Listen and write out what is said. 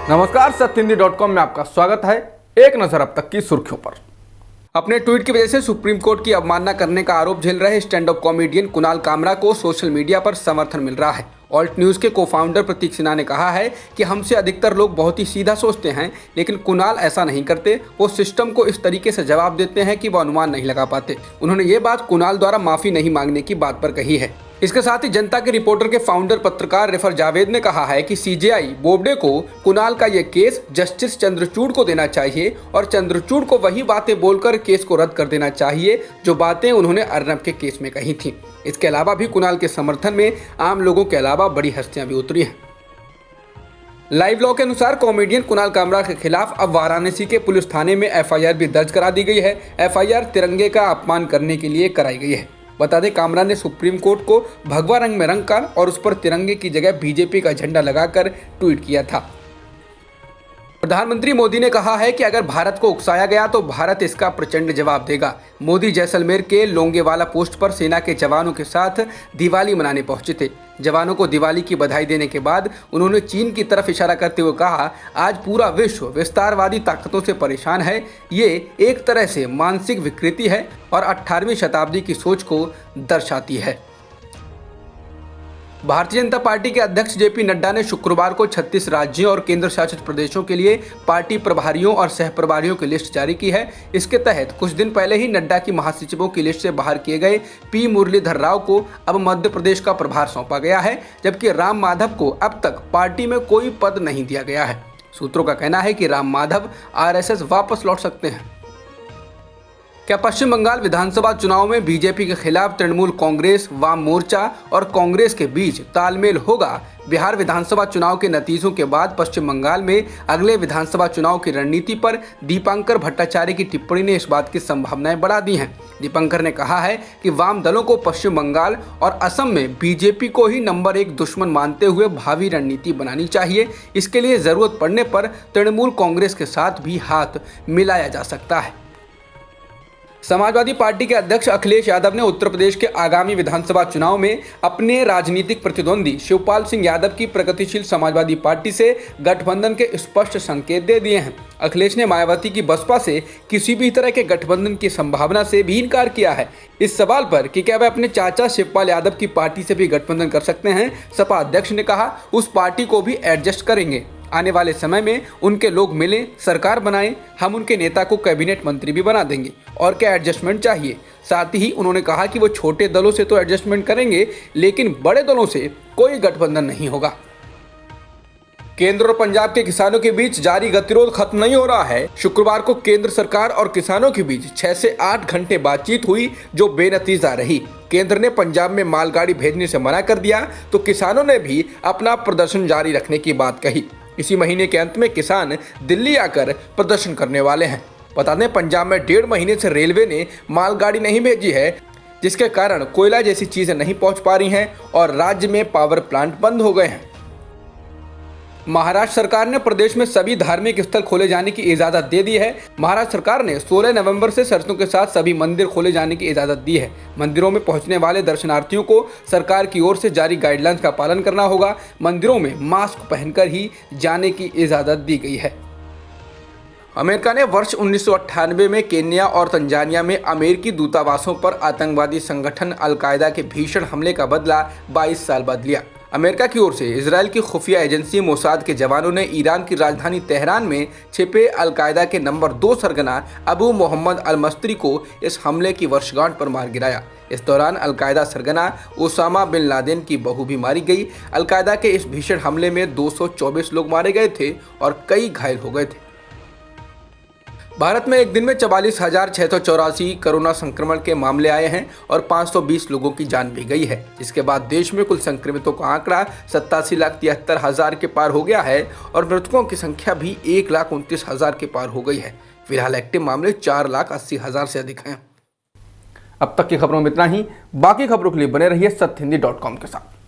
नमस्कार, सत्यहिंदी.com में आपका स्वागत है। एक नजर अब तक की सुर्खियों पर। अपने ट्वीट की वजह से सुप्रीम कोर्ट की अवमानना करने का आरोप झेल रहे stand up comedian Kunal Kamra को सोशल मीडिया पर समर्थन मिल रहा है। ऑल्ट न्यूज के को-फाउंडर प्रतीक सिन्हा ने कहा है कि हमसे अधिकतर लोग बहुत ही सीधा सोचते हैं, लेकिन कुणाल ऐसा नहीं करते। वो सिस्टम को इस तरीके से जवाब देते हैं कि वो अनुमान नहीं लगा पाते। उन्होंने ये बात कुणाल द्वारा माफी नहीं मांगने की बात पर कही है। इसके साथ ही जनता के रिपोर्टर के फाउंडर पत्रकार रिफर जावेद ने कहा है कि सीजेआई बोबडे को कुणाल का यह केस जस्टिस चंद्रचूड़ को देना चाहिए और चंद्रचूड़ को वही बातें बोलकर केस को रद्द कर देना चाहिए जो बातें उन्होंने अर्नब के केस में कही थी। इसके अलावा भी कुणाल के समर्थन में आम लोगों के अलावा बड़ी हस्तियां भी उतरी हैं। लाइव लॉ के अनुसार कॉमेडियन कुणाल कामरा के खिलाफ अब वाराणसी के पुलिस थाने में एफआईआर भी दर्ज करा दी गई है। एफआईआर तिरंगे का अपमान करने के लिए कराई गई है। बता दें, कामरा ने सुप्रीम कोर्ट को भगवा रंग में रंगकर और उस पर तिरंगे की जगह बीजेपी का झंडा लगाकर ट्वीट किया था। प्रधानमंत्री मोदी ने कहा है कि अगर भारत को उकसाया गया तो भारत इसका प्रचंड जवाब देगा। मोदी जैसलमेर के लोंगेवाला पोस्ट पर सेना के जवानों के साथ दिवाली मनाने पहुंचे थे। जवानों को दिवाली की बधाई देने के बाद उन्होंने चीन की तरफ इशारा करते हुए कहा, आज पूरा विश्व विस्तारवादी ताकतों से परेशान है। ये एक तरह से मानसिक विकृति है और 18वीं शताब्दी की सोच को दर्शाती है। भारतीय जनता पार्टी के अध्यक्ष जेपी नड्डा ने शुक्रवार को 36 राज्यों और केंद्र शासित प्रदेशों के लिए पार्टी प्रभारियों और सह प्रभारियों की लिस्ट जारी की है। इसके तहत कुछ दिन पहले ही नड्डा की महासचिवों की लिस्ट से बाहर किए गए पी मुरलीधर राव को अब मध्य प्रदेश का प्रभार सौंपा गया है, जबकि राम माधव को अब तक पार्टी में कोई पद नहीं दिया गया है। सूत्रों का कहना है कि राम माधव आरएसएस वापस लौट सकते हैं। क्या पश्चिम बंगाल विधानसभा चुनाव में बीजेपी के खिलाफ तृणमूल कांग्रेस, वाम मोर्चा और कांग्रेस के बीच तालमेल होगा? बिहार विधानसभा चुनाव के नतीजों के बाद पश्चिम बंगाल में अगले विधानसभा चुनाव की रणनीति पर दीपांकर भट्टाचार्य की टिप्पणी ने इस बात की संभावनाएं बढ़ा दी हैं। दीपांकर ने कहा है कि वाम दलों को पश्चिम बंगाल और असम में बीजेपी को ही नंबर 1 दुश्मन मानते हुए भावी रणनीति बनानी चाहिए। इसके लिए जरूरत पड़ने पर तृणमूल कांग्रेस के साथ भी हाथ मिलाया जा सकता है। समाजवादी पार्टी के अध्यक्ष अखिलेश यादव ने उत्तर प्रदेश के आगामी विधानसभा चुनाव में अपने राजनीतिक प्रतिद्वंदी शिवपाल सिंह यादव की प्रगतिशील समाजवादी पार्टी से गठबंधन के स्पष्ट संकेत दे दिए हैं। अखिलेश ने मायावती की बसपा से किसी भी तरह के गठबंधन की संभावना से भी इनकार किया है। इस सवाल पर कि क्या वे अपने चाचा शिवपाल यादव की पार्टी से भी गठबंधन कर सकते हैं, सपा अध्यक्ष ने कहा, उस पार्टी को भी एडजस्ट करेंगे। आने वाले समय में उनके लोग मिलें, सरकार बनाएं, हम उनके नेता को कैबिनेट मंत्री भी बना देंगे। और क्या एडजस्टमेंट चाहिए? साथ ही उन्होंने कहा कि वो छोटे दलों से तो एडजस्टमेंट करेंगे, लेकिन बड़े दलों से कोई गठबंधन नहीं होगा। केंद्र और पंजाब के किसानों के बीच जारी गतिरोध खत्म नहीं हो रहा है। शुक्रवार को केंद्र सरकार और किसानों के बीच 6 से 8 घंटे बातचीत हुई, जो बेनतीजा रही। केंद्र ने पंजाब में मालगाड़ी भेजने से मना कर दिया तो किसानों ने भी अपना प्रदर्शन जारी रखने की बात कही। इसी महीने के अंत में किसान दिल्ली आकर प्रदर्शन करने वाले हैं। बता दें, पंजाब में 1.5 महीने से रेलवे ने मालगाड़ी नहीं भेजी है, जिसके कारण कोयला जैसी चीजें नहीं पहुंच पा रही हैं और राज्य में पावर प्लांट बंद हो गए हैं। महाराष्ट्र सरकार ने प्रदेश में सभी धार्मिक स्थल खोले जाने की इजाजत दे दी है। महाराष्ट्र सरकार ने 16 नवंबर से शर्तों के साथ सभी मंदिर खोले जाने की इजाजत दी है। मंदिरों में पहुंचने वाले दर्शनार्थियों को सरकार की ओर से जारी गाइडलाइंस का पालन करना होगा। मंदिरों में मास्क पहनकर ही जाने की इजाजत दी गई है। अमेरिका ने वर्ष 1998 में केन्या और तंजानिया में अमेरिकी दूतावासों पर आतंकवादी संगठन अल-कायदा के भीषण हमले का बदला 22 साल बाद लिया। अमेरिका की ओर से इजराइल की खुफिया एजेंसी मोसाद के जवानों ने ईरान की राजधानी तेहरान में छिपे अल-कायदा के नंबर 2 सरगना अबू मोहम्मद अल-मस्तरी को इस हमले की वर्षगांठ पर मार गिराया। इस दौरान अल-कायदा सरगना ओसामा बिन लादेन की बहू भी मारी गई। अल-कायदा के इस भीषण हमले में 224 लोग मारे गए थे और कई घायल हो गए थे। भारत में एक दिन में 44,684 कोरोना संक्रमण के मामले आए हैं और 520 लोगों की जान भी गई है। इसके बाद देश में कुल संक्रमितों का आंकड़ा 87,73,000 के पार हो गया है और मृतकों की संख्या भी 1,29,000 के पार हो गई है। फिलहाल एक्टिव मामले 4,80,000 से अधिक हैं। अब तक की खबरों में इतना ही। बाकी खबरों के लिए बने रहिए सत्यहिंदी.com के साथ।